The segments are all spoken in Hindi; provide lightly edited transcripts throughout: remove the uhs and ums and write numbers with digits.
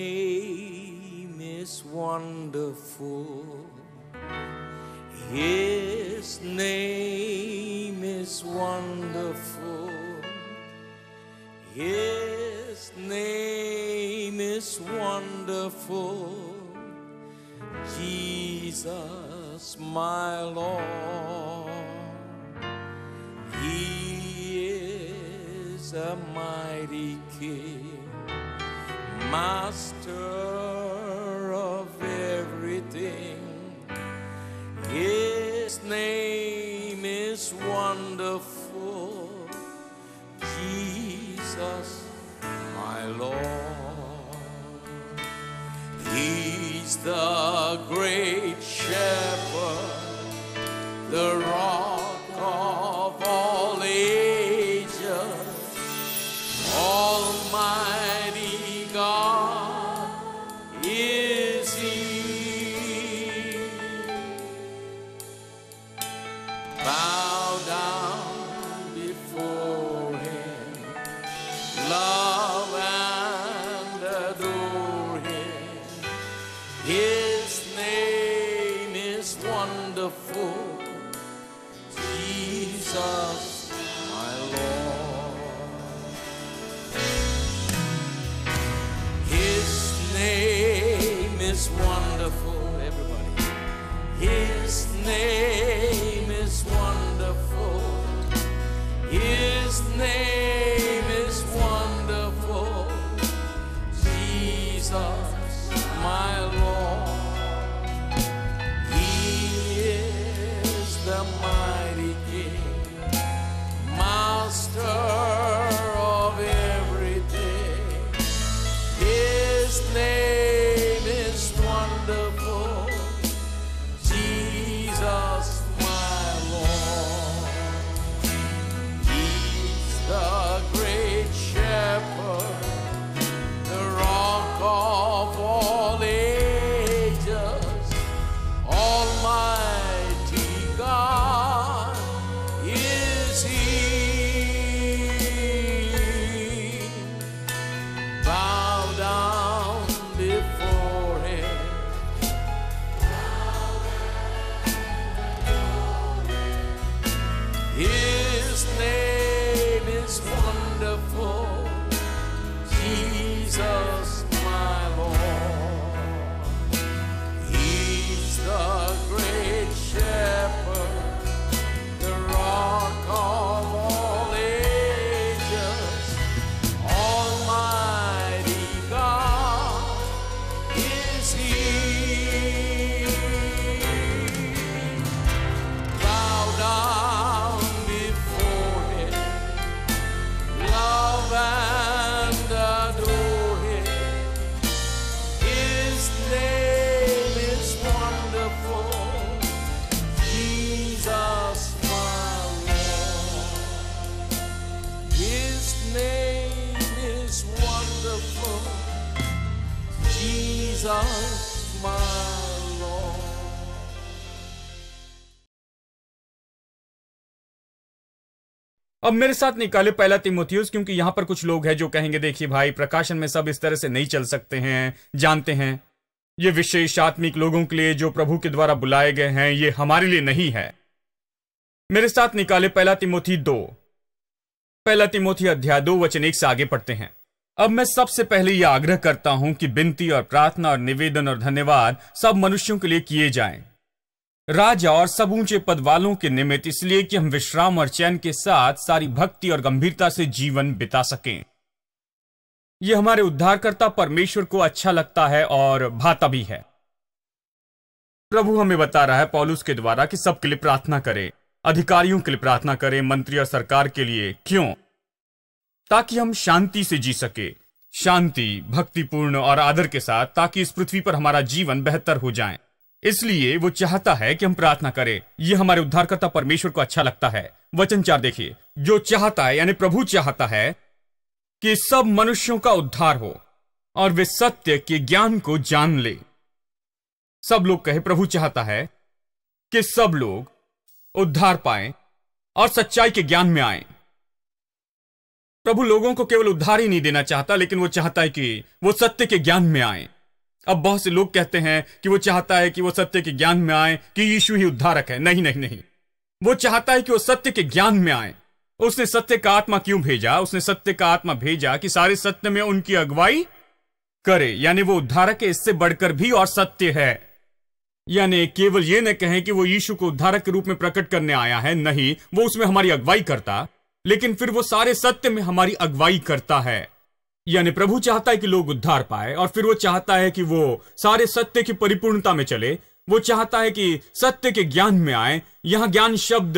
name is wonderful. His name is wonderful. His name is wonderful. Jesus, my Lord. He is a mighty King, Master of everything. His name is wonderful. Jesus, my Lord. He's the great shepherd, the rock of all ages, Almighty God is He. Bow down before Him, love and adore Him. His name is wonderful. Jesus, my Lord. His name is wonderful, everybody. His name is wonderful. His name is wonderful. Jesus, my Lord. He is the mighty King, Master of everything. His name is wonderful. Jesus, my Lord. He's the great shepherd, the rock of all ages, Almighty God is He. Bow down before Him. His name is wonderful. Jesus, my Lord. He's the great shepherd, the rock of all ages, Almighty God is He. Bow down before Him, love and adore Him. His name is wonderful. Jesus, my Lord. His name is wonderful. Jesus, my Lord. अब मेरे साथ निकाले पहला तीमुथियुस, क्योंकि यहां पर कुछ लोग हैं जो कहेंगे देखिए भाई, प्रकाशन में सब इस तरह से नहीं चल सकते हैं। जानते हैं ये विशेष आत्मिक लोगों के लिए जो प्रभु के द्वारा बुलाए गए हैं, ये हमारे लिए नहीं है। मेरे साथ निकाले पहला तीमुथी 2, पहला तीमुथी अध्याय 2 वचन 1 से आगे पढ़ते हैं। अब मैं सबसे पहले यह आग्रह करता हूं कि विनती और प्रार्थना और निवेदन और धन्यवाद सब मनुष्यों के लिए किए जाएं, राजा और सब ऊंचे पद वालों के निमित्त, इसलिए कि हम विश्राम और चैन के साथ सारी भक्ति और गंभीरता से जीवन बिता सकें। यह हमारे उद्धारकर्ता परमेश्वर को अच्छा लगता है और भाता भी है। प्रभु हमें बता रहा है पौलुस के द्वारा कि सबके लिए प्रार्थना करें, अधिकारियों के लिए प्रार्थना करें, मंत्री और सरकार के लिए। क्यों? ताकि हम शांति से जी सके, शांति, भक्तिपूर्ण और आदर के साथ, ताकि इस पृथ्वी पर हमारा जीवन बेहतर हो जाए। इसलिए वो चाहता है कि हम प्रार्थना करें। यह हमारे उद्धारकर्ता परमेश्वर को अच्छा लगता है। वचन 4 देखिए, जो चाहता है यानी प्रभु चाहता है कि सब मनुष्यों का उद्धार हो और वे सत्य के ज्ञान को जान ले। सब लोग कहे, प्रभु चाहता है कि सब लोग उद्धार पाएं और सच्चाई के ज्ञान में आएं। प्रभु लोगों को केवल उद्धार ही नहीं देना चाहता, लेकिन वो चाहता है कि वो सत्य के ज्ञान में आए। अब बहुत से लोग कहते हैं कि वो चाहता है कि वो सत्य के ज्ञान में आए, कि यीशु ही उद्धारक है। नहीं नहीं नहीं, वो चाहता है कि वो सत्य के ज्ञान में आए। उसने सत्य का आत्मा क्यों भेजा? उसने सत्य का आत्मा भेजा कि सारे सत्य में उनकी अगुवाई करे। यानी वो उद्धारक है, इससे बढ़कर भी और सत्य है। यानी केवल ये न कहें कि वो यीशु को उद्धारक के रूप में प्रकट करने आया है, नहीं, वो उसमें हमारी अगुवाई करता, लेकिन फिर वो सारे सत्य में हमारी अगुवाई करता है। यानी प्रभु चाहता है कि लोग उद्धार पाए, और फिर वो चाहता है कि वो सारे सत्य की परिपूर्णता में चले। वो चाहता है कि सत्य के ज्ञान में आए। यहां ज्ञान शब्द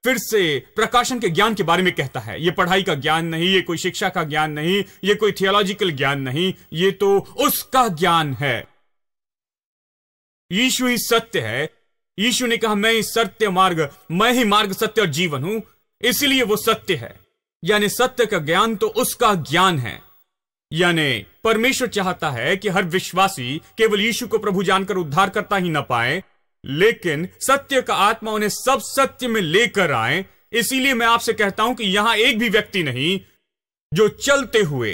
फिर से प्रकाशन के ज्ञान के बारे में कहता है। ये पढ़ाई का ज्ञान नहीं, ये कोई शिक्षा का ज्ञान नहीं, ये कोई थियोलॉजिकल ज्ञान नहीं, ये तो उसका ज्ञान है। यीशु ही सत्य है। यीशु ने कहा, मैं ही सत्य मार्ग, मैं ही मार्ग, सत्य और जीवन हूं, इसलिए वो सत्य है। यानी सत्य का ज्ञान तो उसका ज्ञान है। यानी परमेश्वर चाहता है कि हर विश्वासी केवल यीशु को प्रभु जानकर उद्धार करता ही न पाए, लेकिन सत्य का आत्मा उन्हें सब सत्य में लेकर आए। इसीलिए मैं आपसे कहता हूं कि यहां एक भी व्यक्ति नहीं जो चलते हुए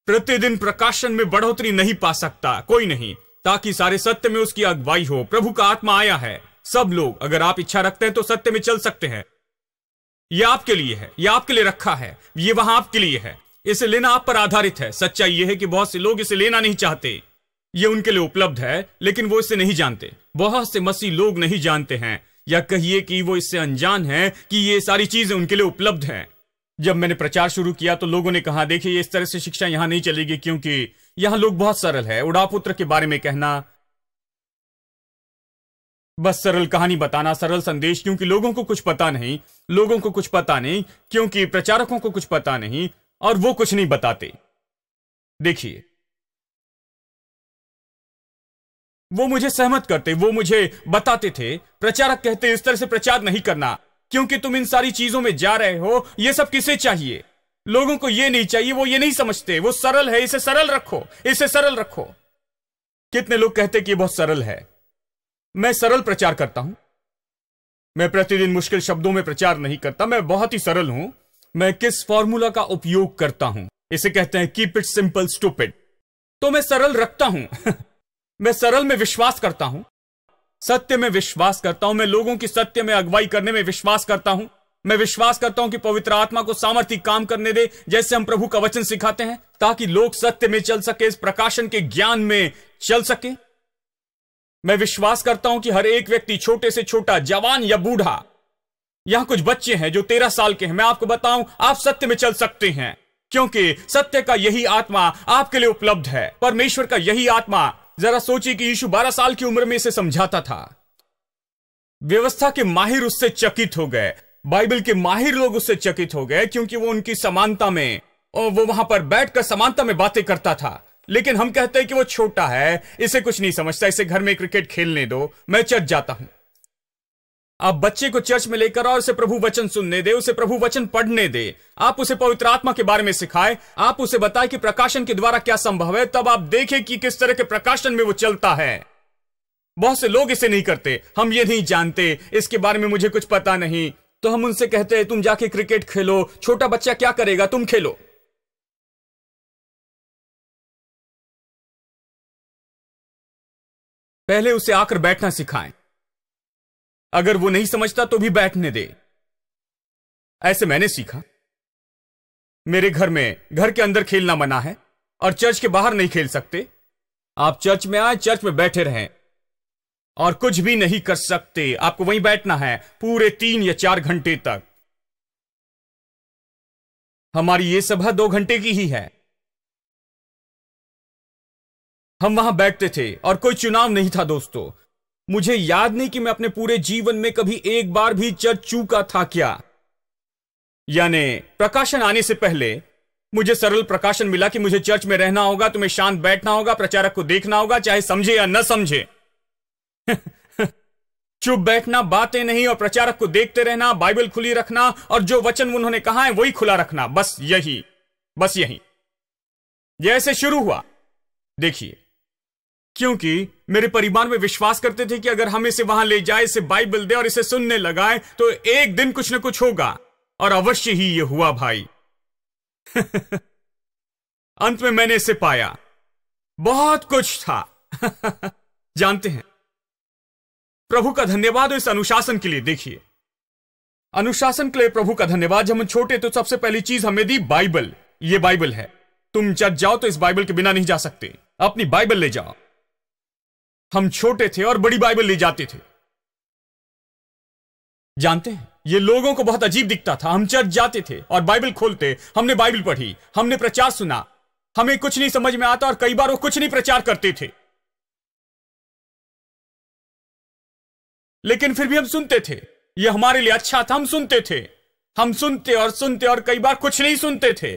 प्रतिदिन प्रकाशन में बढ़ोतरी नहीं पा सकता, कोई नहीं, ताकि सारे सत्य में उसकी अगुवाई हो। प्रभु का आत्मा आया है। सब लोग, अगर आप इच्छा रखते हैं तो सत्य में चल सकते हैं। यह आपके लिए है, यह आपके लिए रखा है, यह वहां आपके लिए है। इसे लेना आप पर आधारित है। सच्चाई यह है कि बहुत से लोग इसे लेना नहीं चाहते। यह उनके लिए उपलब्ध है, लेकिन वो इसे नहीं जानते। बहुत से मसीह लोग नहीं जानते हैं, या कहिए कि वो इससे अनजान हैं कि ये सारी चीजें उनके लिए उपलब्ध हैं। जब मैंने प्रचार शुरू किया तो लोगों ने कहा, देखिए, इस तरह से शिक्षा यहां नहीं चलेगी, क्योंकि यहां लोग बहुत सरल है। उड़ापुत्र के बारे में कहना, बस सरल कहानी बताना, सरल संदेश, क्योंकि लोगों को कुछ पता नहीं, लोगों को कुछ पता नहीं, क्योंकि प्रचारकों को कुछ पता नहीं, और वो कुछ नहीं बताते। देखिए, वो मुझे सहमत करते, वो मुझे बताते थे, प्रचारक कहते इस तरह से प्रचार नहीं करना, क्योंकि तुम इन सारी चीजों में जा रहे हो। ये सब किसे चाहिए? लोगों को ये नहीं चाहिए, वो ये नहीं समझते। वो सरल है, इसे सरल रखो, इसे सरल रखो। कितने लोग कहते कि ये बहुत सरल है। मैं सरल प्रचार करता हूं। मैं प्रतिदिन मुश्किल शब्दों में प्रचार नहीं करता, मैं बहुत ही सरल हूं। मैं किस फॉर्मूला का उपयोग करता हूं? इसे कहते हैं कीप इट सिंपल स्टूपिड। तो मैं सरल रखता हूं। मैं सरल में विश्वास करता हूं, सत्य में विश्वास करता हूं। मैं लोगों की सत्य में अगुवाई करने में विश्वास करता हूं। मैं विश्वास करता हूं कि पवित्र आत्मा को सामर्थ्य काम करने दे, जैसे हम प्रभु का वचन सिखाते हैं, ताकि लोग सत्य में चल सके, इस प्रकाशन के ज्ञान में चल सके। मैं विश्वास करता हूं कि हर एक व्यक्ति, छोटे से छोटा, जवान या बूढ़ा, यहां कुछ बच्चे हैं जो 13 साल के हैं, मैं आपको बताऊं, आप सत्य में चल सकते हैं, क्योंकि सत्य का यही आत्मा आपके लिए उपलब्ध है। परमेश्वर का यही आत्मा। जरा सोचिए कि यीशु 12 साल की उम्र में इसे समझाता था। व्यवस्था के माहिर उससे चकित हो गए, बाइबल के माहिर लोग उससे चकित हो गए, क्योंकि वो उनकी समानता में, और वो वहां पर बैठकर समानता में बातें करता था। लेकिन हम कहते हैं कि वो छोटा है, इसे कुछ नहीं समझता, इसे घर में क्रिकेट खेलने दो, मैं चर्च जाता हूं। आप बच्चे को चर्च में लेकर और उसे प्रभु वचन सुनने दे, उसे प्रभु वचन पढ़ने दे, आप उसे पवित्र आत्मा के बारे में सिखाए, आप उसे बताए कि प्रकाशन के द्वारा क्या संभव है, तब आप देखें कि किस तरह के प्रकाशन में वो चलता है। बहुत से लोग इसे नहीं करते। हम ये नहीं जानते, इसके बारे में मुझे कुछ पता नहीं, तो हम उनसे कहते हैं तुम जाके क्रिकेट खेलो, छोटा बच्चा क्या करेगा, तुम खेलो। पहले उसे आकर बैठना सिखाएं। अगर वो नहीं समझता तो भी बैठने दे। ऐसे मैंने सीखा। मेरे घर में, घर के अंदर खेलना मना है और चर्च के बाहर नहीं खेल सकते। आप चर्च में आए, चर्च में बैठे रहें और कुछ भी नहीं कर सकते। आपको वहीं बैठना है पूरे 3 या 4 घंटे तक। हमारी ये सभा 2 घंटे की ही है। हम वहां बैठते थे और कोई चुनाव नहीं था। दोस्तों, मुझे याद नहीं कि मैं अपने पूरे जीवन में कभी एक बार भी चर्च चूका था क्या। यानी प्रकाशन आने से पहले मुझे सरल प्रकाशन मिला कि मुझे चर्च में रहना होगा, तुम्हें शांत बैठना होगा, प्रचारक को देखना होगा, चाहे समझे या न समझे। चुप बैठना, बातें नहीं, और प्रचारक को देखते रहना, बाइबल खुली रखना, और जो वचन उन्होंने कहा है वही खुला रखना। बस यही जैसे शुरू हुआ। देखिए, क्योंकि मेरे परिवार में विश्वास करते थे कि अगर हम इसे वहां ले जाए, इसे बाइबल दे और इसे सुनने लगाए, तो एक दिन कुछ न कुछ होगा। और अवश्य ही यह हुआ भाई। अंत में मैंने इसे पाया, बहुत कुछ था। जानते हैं, प्रभु का धन्यवाद इस अनुशासन के लिए। देखिए, अनुशासन के लिए प्रभु का धन्यवाद। जब हम छोटे तो सबसे पहली चीज हमें दी बाइबल। ये बाइबल है, तुम चर्च जाओ तो इस बाइबल के बिना नहीं जा सकते, अपनी बाइबल ले जाओ। हम छोटे थे और बड़ी बाइबल ले जाते थे। जानते हैं, ये लोगों को बहुत अजीब दिखता था। हम चर्च जाते थे और बाइबल खोलते, हमने बाइबल पढ़ी, हमने प्रचार सुना, हमें कुछ नहीं समझ में आता और कई बार वो कुछ नहीं प्रचार करते थे, लेकिन फिर भी हम सुनते थे। ये हमारे लिए अच्छा था, हम सुनते थे। हम सुनते और कई बार कुछ नहीं सुनते थे,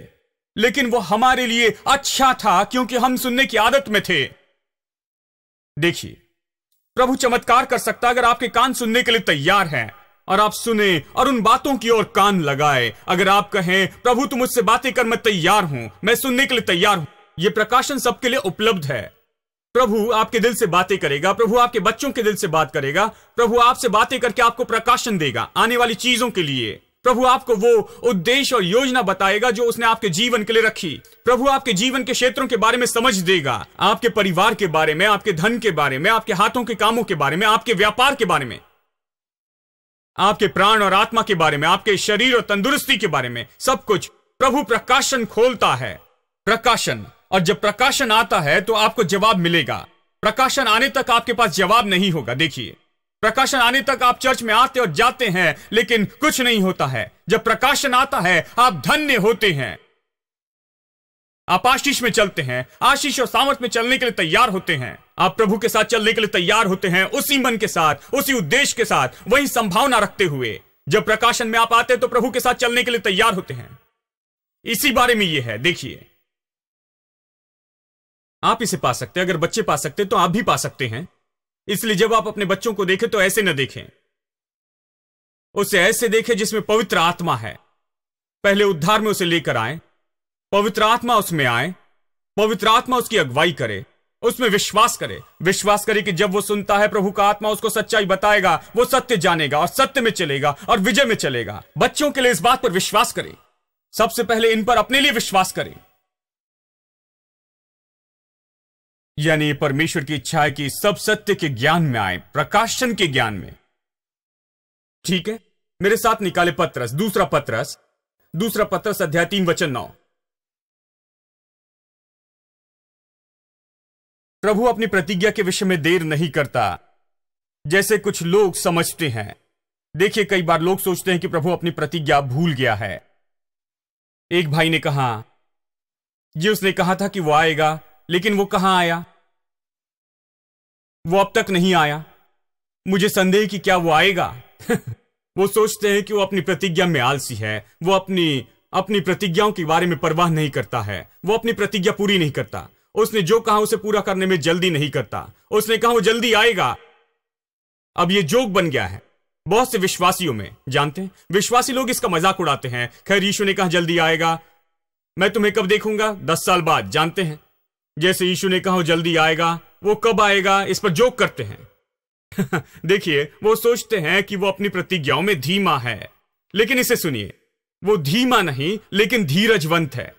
लेकिन वो हमारे लिए अच्छा था क्योंकि हम सुनने की आदत में थे। देखिए, प्रभु चमत्कार कर सकता अगर आपके कान सुनने के लिए तैयार हैं और आप सुने और उन बातों की ओर कान लगाए। अगर आप कहें, प्रभु तुम मुझसे बातें कर, मैं तैयार हूं, मैं सुनने के लिए तैयार हूं। यह प्रकाशन सबके लिए उपलब्ध है। प्रभु आपके दिल से बातें करेगा, प्रभु आपके बच्चों के दिल से बात करेगा, प्रभु आपसे बातें करके आपको प्रकाशन देगा आने वाली चीजों के लिए। प्रभु आपको वो उद्देश्य और योजना बताएगा जो उसने आपके जीवन के लिए रखी। प्रभु आपके जीवन के क्षेत्रों के बारे में समझ देगा, आपके परिवार के बारे में, आपके धन के बारे में, आपके हाथों के कामों के बारे में, आपके व्यापार के बारे में, आपके प्राण और आत्मा के बारे में, आपके शरीर और तंदुरुस्ती के बारे में। सब कुछ प्रभु प्रकाशन खोलता है। प्रकाशन, और जब प्रकाशन आता है तो आपको जवाब मिलेगा। प्रकाशन आने तक आपके पास जवाब नहीं होगा। देखिए, प्रकाशन आने तक आप चर्च में आते और जाते हैं लेकिन कुछ नहीं होता है। जब प्रकाशन आता है आप धन्य होते हैं, आप आशीष में चलते हैं, आशीष और सामर्थ में चलने के लिए तैयार होते हैं। आप प्रभु के साथ चलने के लिए तैयार होते हैं, उसी मन के साथ, उसी उद्देश्य के साथ, वही संभावना रखते हुए। जब प्रकाशन में आप आते हैं तो प्रभु के साथ चलने के लिए तैयार होते हैं। इसी बारे में यह है। देखिए, आप इसे पा सकते हैं। अगर बच्चे पा सकते तो आप भी पा सकते हैं। इसलिए जब आप अपने बच्चों को देखें तो ऐसे न देखें, उसे ऐसे देखें जिसमें पवित्र आत्मा है। पहले उद्धार में उसे लेकर आए, पवित्र आत्मा उसमें आए, पवित्र आत्मा उसकी अगुवाई करे, उसमें विश्वास करे कि जब वो सुनता है प्रभु का आत्मा उसको सच्चाई बताएगा, वो सत्य जानेगा और सत्य में चलेगा और विजय में चलेगा। बच्चों के लिए इस बात पर विश्वास करें। सबसे पहले इन पर अपने लिए विश्वास करें। यानी परमेश्वर की इच्छा है कि सब सत्य के ज्ञान में आए, प्रकाशन के ज्ञान में। ठीक है, मेरे साथ निकाले पत्रस, दूसरा पत्रस अध्याय 3 वचन 9। प्रभु अपनी प्रतिज्ञा के विषय में देर नहीं करता जैसे कुछ लोग समझते हैं। देखिए, कई बार लोग सोचते हैं कि प्रभु अपनी प्रतिज्ञा भूल गया है। एक भाई ने कहा, जी उसने कहा था कि वो आएगा, लेकिन वो कहां आया? वो अब तक नहीं आया। मुझे संदेह कि क्या वो आएगा। वो सोचते हैं कि वो अपनी प्रतिज्ञा में आलसी है, वो अपनी प्रतिज्ञाओं के बारे में परवाह नहीं करता है, वो अपनी प्रतिज्ञा पूरी नहीं करता। उसने जो कहा उसे पूरा करने में जल्दी नहीं करता। उसने कहा वो जल्दी आएगा। अब ये जोक बन गया है बहुत से विश्वासियों में। जानते हैं, विश्वासी लोग इसका मजाक उड़ाते हैं। खैर, यीशु ने कहा जल्दी आएगा, मैं तुम्हें कब देखूंगा? 10 साल बाद। जानते हैं, जैसे यीशु ने कहा जल्दी आएगा, वो कब आएगा, इस पर जोक करते हैं। देखिए, वो सोचते हैं कि वो अपनी प्रतिज्ञाओं में धीमा है, लेकिन इसे सुनिए, वो धीमा नहीं लेकिन धीरजवंत है।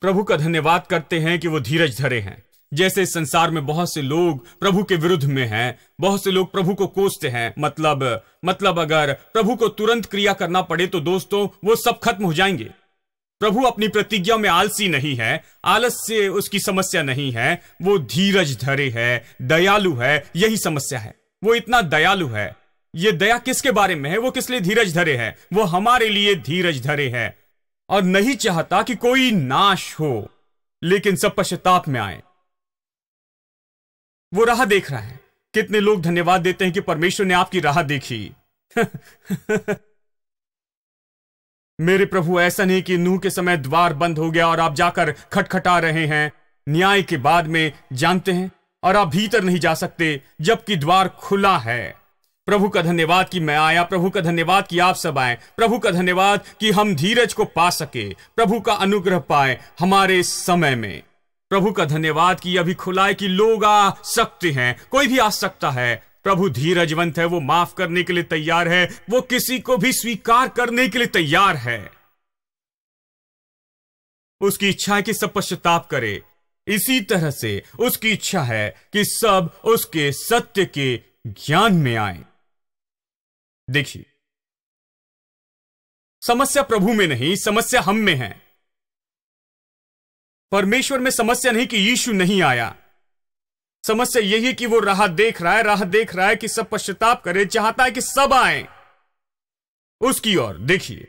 प्रभु का धन्यवाद करते हैं कि वो धीरज धरे हैं। जैसे इस संसार में बहुत से लोग प्रभु के विरुद्ध में हैं, बहुत से लोग प्रभु को कोसते हैं। मतलब अगर प्रभु को तुरंत क्रिया करना पड़े तो दोस्तों वो सब खत्म हो जाएंगे। प्रभु अपनी प्रतिज्ञा में आलसी नहीं है, आलस से उसकी समस्या नहीं है, वो धीरज धरे है, दयालु है, यही समस्या है। वो इतना दयालु है। ये दया किसके बारे में है? वो किस लिए धीरज धरे है? वो हमारे लिए धीरज धरे है और नहीं चाहता कि कोई नाश हो, लेकिन सब पश्चाताप में आए। वो राह देख रहा है। कितने लोग धन्यवाद देते हैं कि परमेश्वर ने आपकी राह देखी। मेरे प्रभु, ऐसा नहीं कि नूह के समय द्वार बंद हो गया और आप जाकर खटखटा रहे हैं न्याय के बाद में, जानते हैं, और आप भीतर नहीं जा सकते जबकि द्वार खुला है। प्रभु का धन्यवाद कि मैं आया, प्रभु का धन्यवाद कि आप सब आए, प्रभु का धन्यवाद कि हम धीरज को पा सके, प्रभु का अनुग्रह पाए हमारे समय में। प्रभु का धन्यवाद कि अभी खुला है कि लोग आ सकते हैं, कोई भी आ सकता है। प्रभु धीरजवंत है, वो माफ करने के लिए तैयार है, वो किसी को भी स्वीकार करने के लिए तैयार है। उसकी इच्छा है कि सब पश्चाताप करे। इसी तरह से उसकी इच्छा है कि सब उसके सत्य के ज्ञान में आए। देखिए, समस्या प्रभु में नहीं, समस्या हम में है। परमेश्वर में समस्या नहीं कि यीशु नहीं आया। समस्या यही है कि वो राह देख रहा है कि सब पश्चाताप करे, चाहता है कि सब आए उसकी ओर। देखिए,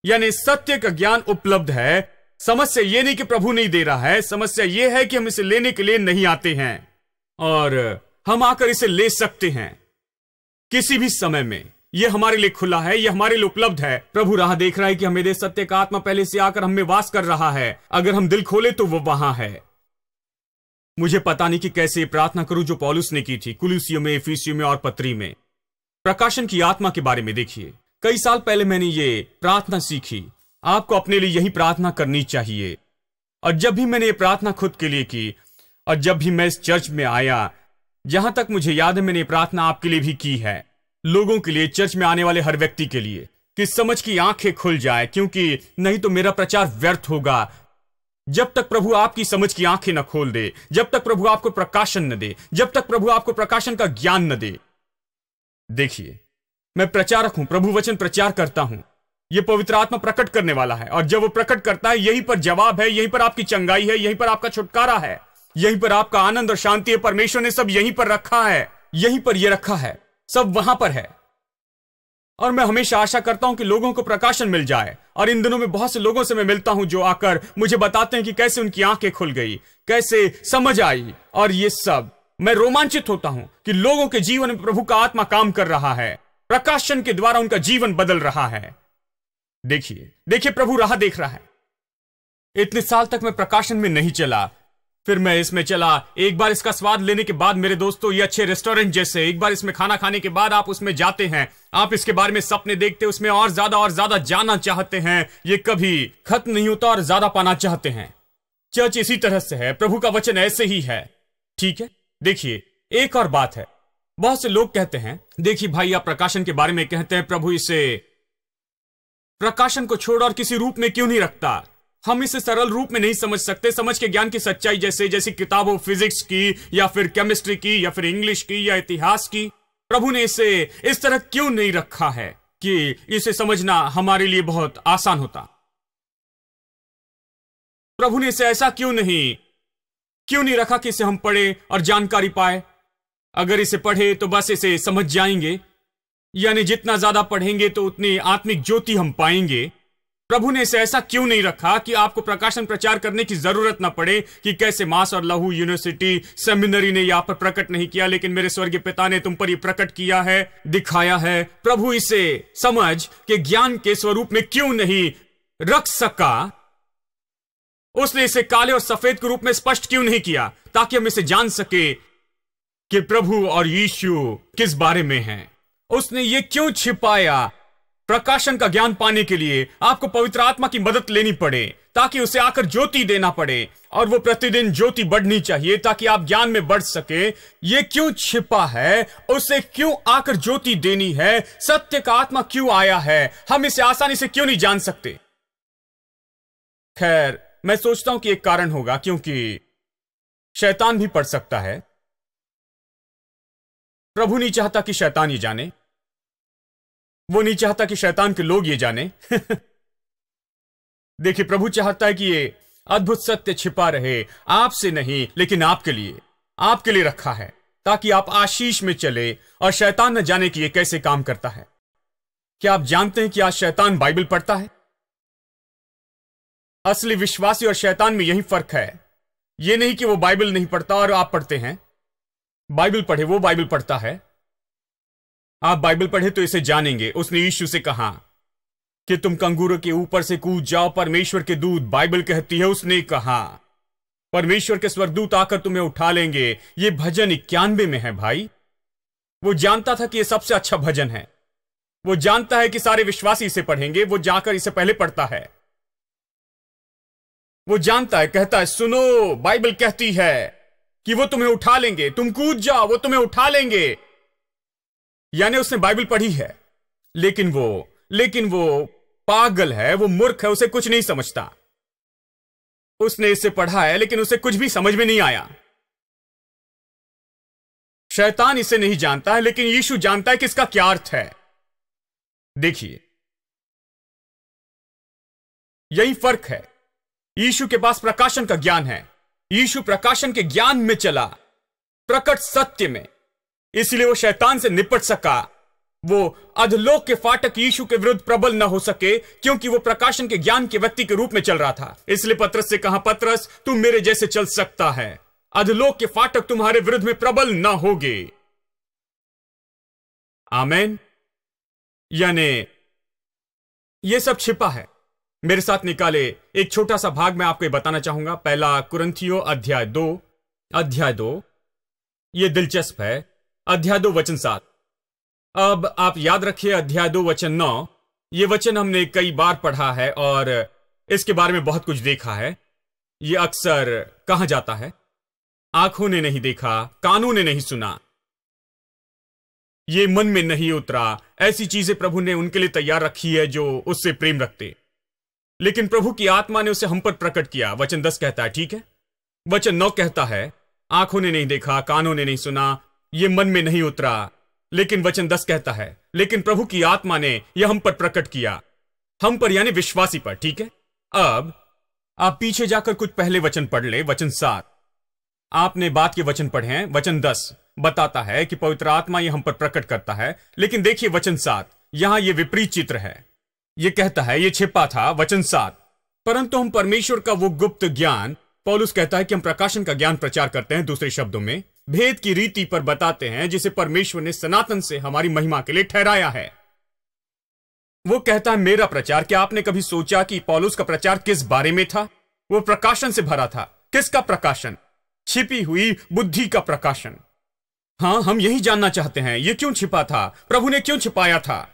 यानी सत्य का ज्ञान उपलब्ध है। समस्या यह नहीं कि प्रभु नहीं दे रहा है, समस्या यह है कि हम इसे लेने के लिए नहीं आते हैं। और हम आकर इसे ले सकते हैं किसी भी समय में। यह हमारे लिए खुला है, यह हमारे लिए उपलब्ध है। प्रभु राह देख रहा है कि हमें दे सत्य का आत्मा पहले से आकर हम में वास कर रहा है। अगर हम दिल खोले तो वो वहां है। मुझे पता नहीं कि कैसे प्रार्थना करूं जो पौलुस ने की थी कुलुसियों में, एफिसियों में और पत्री में। प्रकाशन की आत्मा के बारे में देखिए, कई साल पहले मैंने ये प्रार्थना सीखी। आपको अपने लिए यही प्रार्थना करनी चाहिए। और जब भी मैंने ये प्रार्थना खुद के लिए की, और जब भी मैं इस चर्च में आया, जहां तक मुझे याद है मैंने ये प्रार्थना आपके लिए भी की है, लोगों के लिए, चर्च में आने वाले हर व्यक्ति के लिए, कि समझ की आंखें खुल जाए, क्योंकि नहीं तो मेरा प्रचार व्यर्थ होगा। जब तक प्रभु आपकी समझ की आंखें न खोल दे, जब तक प्रभु आपको प्रकाशन न दे, जब तक प्रभु आपको प्रकाशन का ज्ञान न दे। देखिए, मैं प्रचारक हूं, प्रभु वचन प्रचार करता हूं। यह पवित्र आत्मा प्रकट करने वाला है, और जब वो प्रकट करता है, यहीं पर जवाब है, यहीं पर आपकी चंगाई है, यहीं पर आपका छुटकारा है, यहीं पर आपका आनंद और शांति है। परमेश्वर ने सब यहीं पर रखा है, यहीं पर यह रखा है, सब वहां पर है। और मैं हमेशा आशा करता हूं कि लोगों को प्रकाशन मिल जाए। और इन दिनों में बहुत से लोगों से मैं मिलता हूं जो आकर मुझे बताते हैं कि कैसे उनकी आंखें खुल गई, कैसे समझ आई। और ये सब मैं रोमांचित होता हूं कि लोगों के जीवन में प्रभु का आत्मा काम कर रहा है, प्रकाशन के द्वारा उनका जीवन बदल रहा है। देखिए, प्रभु राह देख रहा है। इतने साल तक मैं प्रकाशन में नहीं चला, फिर मैं इसमें चला। एक बार इसका स्वाद लेने के बाद मेरे दोस्तों, ये अच्छे रेस्टोरेंट जैसे, एक बार इसमें खाना खाने के बाद आप उसमें जाते हैं, आप इसके बारे में सपने देखते, उसमें और ज्यादा जाना चाहते हैं। ये कभी खत्म नहीं होता और ज्यादा पाना चाहते हैं। चर्च इसी तरह से है, प्रभु का वचन ऐसे ही है। ठीक है, देखिए, एक और बात है। बहुत से लोग कहते हैं, देखिए भाई, आप प्रकाशन के बारे में कहते हैं, प्रभु इसे प्रकाशन को छोड़ और किसी रूप में क्यों नहीं रखता। हम इसे सरल रूप में नहीं समझ सकते, समझ के ज्ञान की सच्चाई जैसी किताबों फिजिक्स की, या फिर केमिस्ट्री की, या फिर इंग्लिश की, या इतिहास की। प्रभु ने इसे इस तरह क्यों नहीं रखा है कि इसे समझना हमारे लिए बहुत आसान होता। प्रभु ने इसे ऐसा क्यों नहीं रखा कि इसे हम पढ़े और जानकारी पाए। अगर इसे पढ़े तो बस इसे समझ जाएंगे, यानी जितना ज्यादा पढ़ेंगे तो उतनी आत्मिक ज्योति हम पाएंगे। प्रभु ने इसे ऐसा क्यों नहीं रखा कि आपको प्रकाशन प्रचार करने की जरूरत ना पड़े कि कैसे मांस और लहू यूनिवर्सिटी सेमिनरी ने यहां पर प्रकट नहीं किया, लेकिन मेरे स्वर्गीय पिता ने तुम पर यह प्रकट किया है, दिखाया है। प्रभु इसे समझ के ज्ञान के स्वरूप में क्यों नहीं रख सका। उसने इसे काले और सफेद के रूप में स्पष्ट क्यों नहीं किया, ताकि हम इसे जान सके कि प्रभु और यीशु किस बारे में हैं। उसने ये क्यों छिपाया। प्रकाशन का ज्ञान पाने के लिए आपको पवित्र आत्मा की मदद लेनी पड़े, ताकि उसे आकर ज्योति देना पड़े, और वो प्रतिदिन ज्योति बढ़नी चाहिए ताकि आप ज्ञान में बढ़ सके। ये क्यों छिपा है, उसे क्यों आकर ज्योति देनी है, सत्य का आत्मा क्यों आया है, हम इसे आसानी से क्यों नहीं जान सकते। खैर, मैं सोचता हूं कि एक कारण होगा, क्योंकि शैतान भी पढ़ सकता है। प्रभु नहीं चाहता कि शैतान ये जाने, वो नहीं चाहता कि शैतान के लोग ये जाने। देखिए, प्रभु चाहता है कि ये अद्भुत सत्य छिपा रहे, आपसे नहीं लेकिन आपके लिए रखा है, ताकि आप आशीष में चले और शैतान न जाने कि ये कैसे काम करता है। क्या आप जानते हैं कि आज शैतान बाइबल पढ़ता है? असली विश्वासी और शैतान में यही फर्क है। यह नहीं कि वो बाइबल नहीं पढ़ता और आप पढ़ते हैं। बाइबल पढ़े, वो बाइबल पढ़ता है। आप बाइबल पढ़े तो इसे जानेंगे। उसने यीशु से कहा कि तुम कंगूरों के ऊपर से कूद जाओ, परमेश्वर के दूत, बाइबल कहती है, उसने कहा परमेश्वर के स्वर्गदूत आकर तुम्हें उठा लेंगे। यह भजन 91 में है भाई। वो जानता था कि यह सबसे अच्छा भजन है। वो जानता है कि सारे विश्वासी इसे पढ़ेंगे। वो जाकर इसे पहले पढ़ता है। वो जानता है, कहता है, सुनो, बाइबल कहती है कि वो तुम्हें उठा लेंगे, तुम कूद जाओ, वो तुम्हें उठा लेंगे। यानी उसने बाइबल पढ़ी है, लेकिन वो पागल है, वो मूर्ख है, उसे कुछ नहीं समझता। उसने इसे पढ़ा है, लेकिन उसे कुछ भी समझ में नहीं आया। शैतान इसे नहीं जानता है, लेकिन यीशु जानता है कि इसका क्या अर्थ है। देखिए, यही फर्क है। यीशु के पास प्रकाशन का ज्ञान है। यीशु प्रकाशन के ज्ञान में चला, प्रकट सत्य में, इसलिए वो शैतान से निपट सका। वो अधलोक के फाटक यीशु के विरुद्ध प्रबल न हो सके, क्योंकि वो प्रकाशन के ज्ञान के व्यक्ति के रूप में चल रहा था। इसलिए पतरस से कहा, पतरस तू मेरे जैसे चल सकता है, अधलोक के फाटक तुम्हारे विरुद्ध में प्रबल न होगे। आमेन। यानी ये सब छिपा है। मेरे साथ निकाले एक छोटा सा भाग मैं आपको बताना चाहूंगा। पहला कुरिन्थियों अध्याय 2। यह दिलचस्प है। अध्याय 2 वचन 7। अब आप याद रखिए, अध्याय 2 वचन 9। यह वचन हमने कई बार पढ़ा है और इसके बारे में बहुत कुछ देखा है। यह अक्सर कहा जाता है, आंखों ने नहीं देखा, कानों ने नहीं सुना, ये मन में नहीं उतरा। ऐसी चीजें प्रभु ने उनके लिए तैयार रखी है जो उससे प्रेम रखते। लेकिन प्रभु की आत्मा ने उसे हम पर प्रकट किया। वचन 10 कहता है, ठीक है। वचन 9 कहता है, आंखों ने नहीं देखा, कानों ने नहीं सुना, ये मन में नहीं उतरा। लेकिन वचन 10 कहता है, लेकिन प्रभु की आत्मा ने यह हम पर प्रकट किया। हम पर यानी विश्वासी पर, ठीक है। अब आप पीछे जाकर कुछ पहले वचन पढ़ ले। वचन 7 आपने बात के वचन पढ़े हैं। वचन 10 बताता है कि पवित्र आत्मा यह हम पर प्रकट करता है। लेकिन देखिए वचन 7, यहां यह विपरीत चित्र है। यह कहता है, यह छिपा था। वचन 7, परंतु हम परमेश्वर का वो गुप्त ज्ञान, पौलुस कहता है कि हम प्रकाशन का ज्ञान प्रचार करते हैं, दूसरे शब्दों में भेद की रीति पर बताते हैं, जिसे परमेश्वर ने सनातन से हमारी महिमा के लिए ठहराया है। वो कहता है मेरा प्रचार। क्या आपने कभी सोचा कि पौलुस का प्रचार किस बारे में था? वो प्रकाशन से भरा था। किसका प्रकाशन? छिपी हुई बुद्धि का प्रकाशन। हां, हम यही जानना चाहते हैं, यह क्यों छिपा था, प्रभु ने क्यों छिपाया था,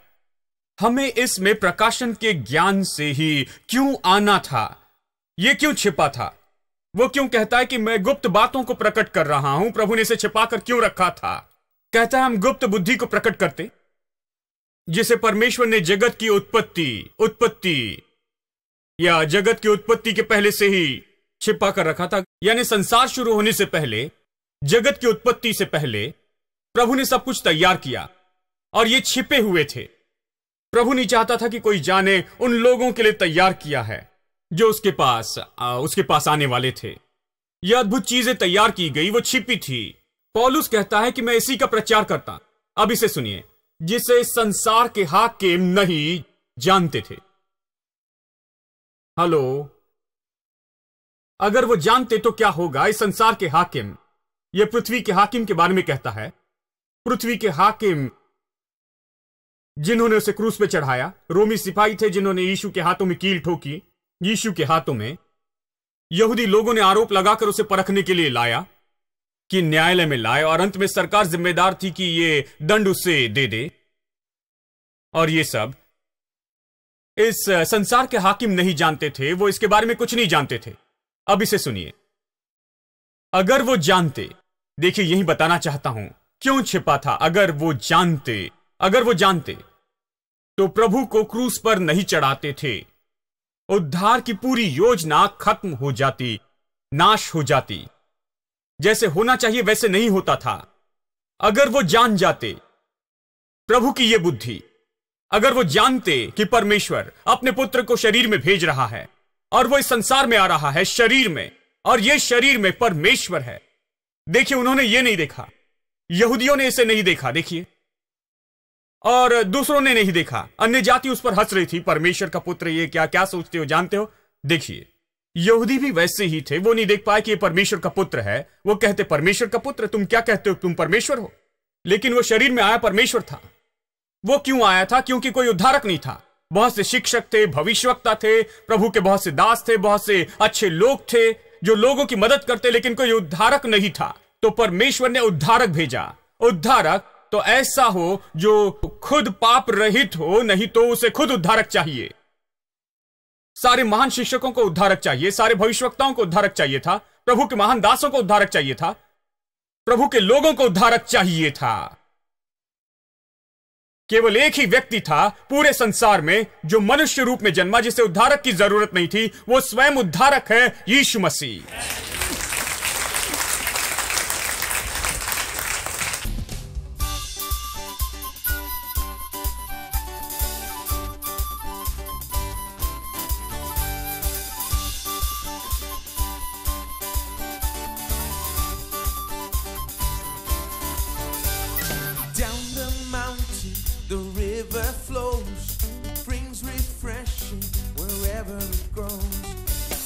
हमें इसमें प्रकाशन के ज्ञान से ही क्यों आना था, यह क्यों छिपा था। वो क्यों कहता है कि मैं गुप्त बातों को प्रकट कर रहा हूं, प्रभु ने इसे छिपाकर क्यों रखा था? कहता है हम गुप्त बुद्धि को प्रकट करते, जिसे परमेश्वर ने जगत की उत्पत्ति या जगत की उत्पत्ति के पहले से ही छिपा कर रखा था। यानी संसार शुरू होने से पहले, जगत की उत्पत्ति से पहले प्रभु ने सब कुछ तैयार किया और ये छिपे हुए थे। प्रभु नहीं चाहता था कि कोई जाने, उन लोगों के लिए तैयार किया है जो उसके पास आने वाले थे। ये अद्भुत चीजें तैयार की गई, वो छिपी थी। पौलुस कहता है कि मैं इसी का प्रचार करता। अब इसे सुनिए, जिसे संसार के हाकिम नहीं जानते थे। हेलो, अगर वो जानते तो क्या होगा? इस संसार के हाकिम, यह पृथ्वी के हाकिम के बारे में कहता है। पृथ्वी के हाकिम जिन्होंने उसे क्रूस पे चढ़ाया, रोमी सिपाही थे जिन्होंने यीशु के हाथों में कील ठोकी। यीशु के हाथों में यहूदी लोगों ने आरोप लगाकर उसे परखने के लिए लाया, कि न्यायालय में लाए, और अंत में सरकार जिम्मेदार थी कि ये दंड उसे दे दे। और ये सब इस संसार के हाकिम नहीं जानते थे, वो इसके बारे में कुछ नहीं जानते थे। अब इसे सुनिए, अगर वो जानते, देखिए यही बताना चाहता हूं क्यों छिपा था। अगर वो जानते तो प्रभु को क्रूस पर नहीं चढ़ाते थे। उद्धार की पूरी योजना खत्म हो जाती, नाश हो जाती। जैसे होना चाहिए वैसे नहीं होता था। अगर वो जान जाते प्रभु की ये बुद्धि, अगर वो जानते कि परमेश्वर अपने पुत्र को शरीर में भेज रहा है और वो इस संसार में आ रहा है शरीर में, और ये शरीर में परमेश्वर है। देखिए, उन्होंने ये नहीं देखा, यहूदियों ने इसे नहीं देखा, देखिए, और दूसरों ने नहीं देखा। अन्य जाति उस पर हंस रही थी, परमेश्वर का पुत्र ये क्या क्या सोचते हो, जानते हो? देखिए, यहूदी भी वैसे ही थे। वो नहीं देख पाए कि ये परमेश्वर का पुत्र है। वो कहते परमेश्वर का पुत्र, तुम क्या कहते हो, तुम परमेश्वर हो? लेकिन वो शरीर में आया परमेश्वर था। वो क्यों आया था? क्योंकि कोई उद्धारक नहीं था। बहुत से शिक्षक थे, भविष्यवक्ता थे, प्रभु के बहुत से दास थे, बहुत से अच्छे लोग थे जो लोगों की मदद करते, लेकिन कोई उद्धारक नहीं था। तो परमेश्वर ने उद्धारक भेजा। उद्धारक तो ऐसा हो जो खुद पाप रहित हो, नहीं तो उसे खुद उद्धारक चाहिए। सारे महान शिक्षकों को उद्धारक चाहिए, सारे भविष्यवक्ताओं को उद्धारक चाहिए था, प्रभु के महान दासों को उद्धारक चाहिए था, प्रभु के लोगों को उद्धारक चाहिए था। केवल एक ही व्यक्ति था पूरे संसार में जो मनुष्य रूप में जन्मा, जिसे उद्धारक की जरूरत नहीं थी। वो स्वयं उद्धारक है, यीशु मसीह। The river flows, brings refreshing wherever it grows.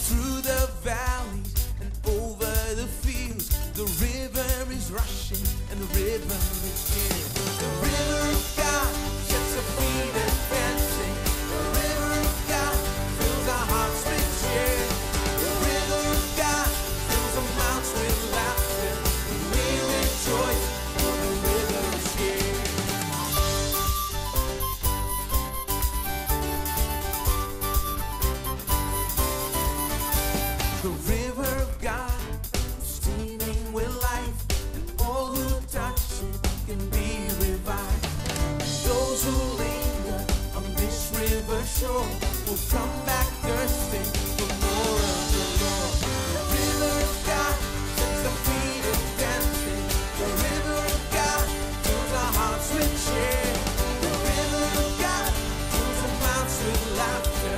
Through the valleys and over the fields, the river is rushing and the river is here. The river of God sets our feet and dancing. The river of God fills our hearts with cheer. The river of God fills our mouths with laughter. And we rejoice, for the river is here. The river of God is steaming with life, and all who touch it can be revived. Those who linger on this river shore will come back thirsty for more of the Lord. The river of God sets our feet a dancing. The river of God fills our hearts with cheer. The river of God fills our mouths with laughter.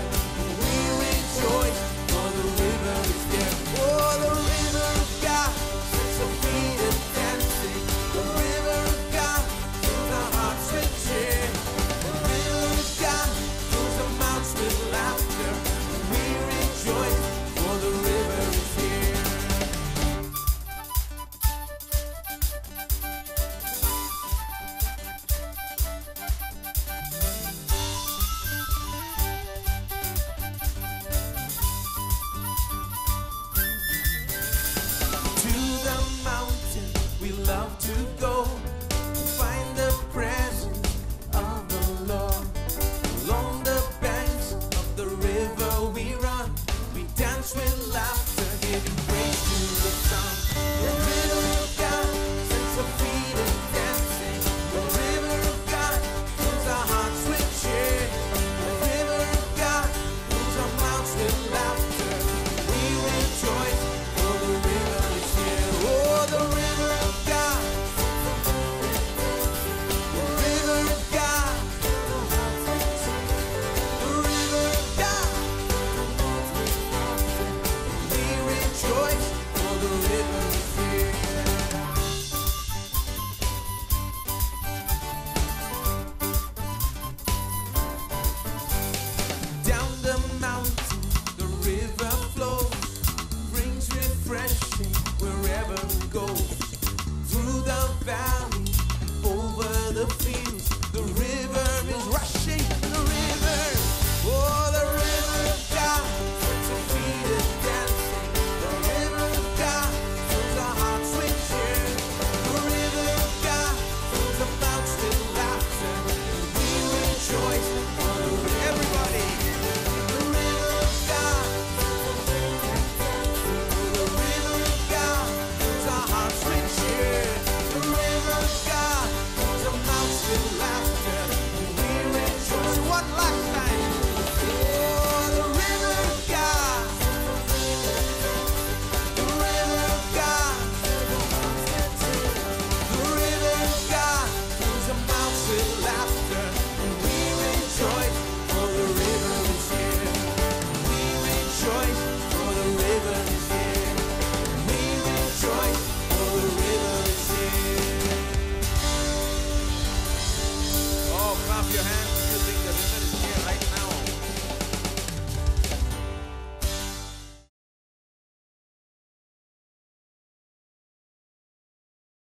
We rejoice, for the river is there. Oh, the river of God sets our feet a dancing. The river of God fills our hearts with cheer. The river of God fills our mouths with laughter. We rejoice, for the river is here. To the mountain we love to go, to find the presence of the Lord. Along the banks of the river we run, we dance with laughter, giving praise to the sun. The river of God sets our feet a dancing. The river of God fills our hearts with cheer. The river of God fills our mouths with laughter. We rejoice, for the river is here. Oh, the river of God. The river of God. The river of God. We rejoice, for the river is here. Down the mountain, the river flows, brings refreshing wherever it goes. Through the valley, over the fields, the river is rushing. The river, oh, the river of God, sets our feet a dancing. The river of God fills our hearts with cheer. The river of God fills our mouths with laughter. We rejoice, for the river. Everybody. The river of God. The river of God fills our hearts with cheer. The river of God fills our mouths with laughter. We rejoice. One last time. Oh, the river of God. The river of God. The river of God fills our mouths with laughter. We rejoice, for the river is here. We rejoice, for the river is here. We rejoice, for the river is here. Oh, clap your hands.